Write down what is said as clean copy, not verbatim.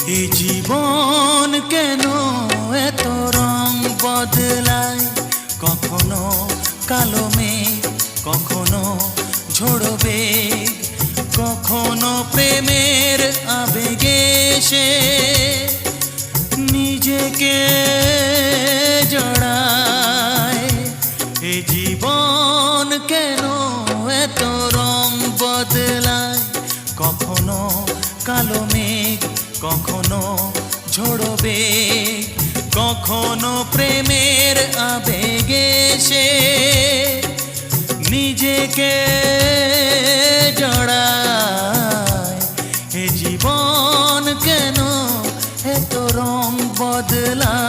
এই জীবন কেন এত রং বদলায়, কখনো কালো মেঘ, কখনো ঝোড়ো বেগ, কখনো প্রেমের আবেগে সে নিজেকে জড়ায়। এই জীবন কেন এত রং বদলায়, কখনো কালো মেঘ, কখনো ঝোড়ো বেগ, কখনো প্রেমের আবেগে সে নিজেকে জড়ায়। এ জীবন কেন এত রং বদলায়।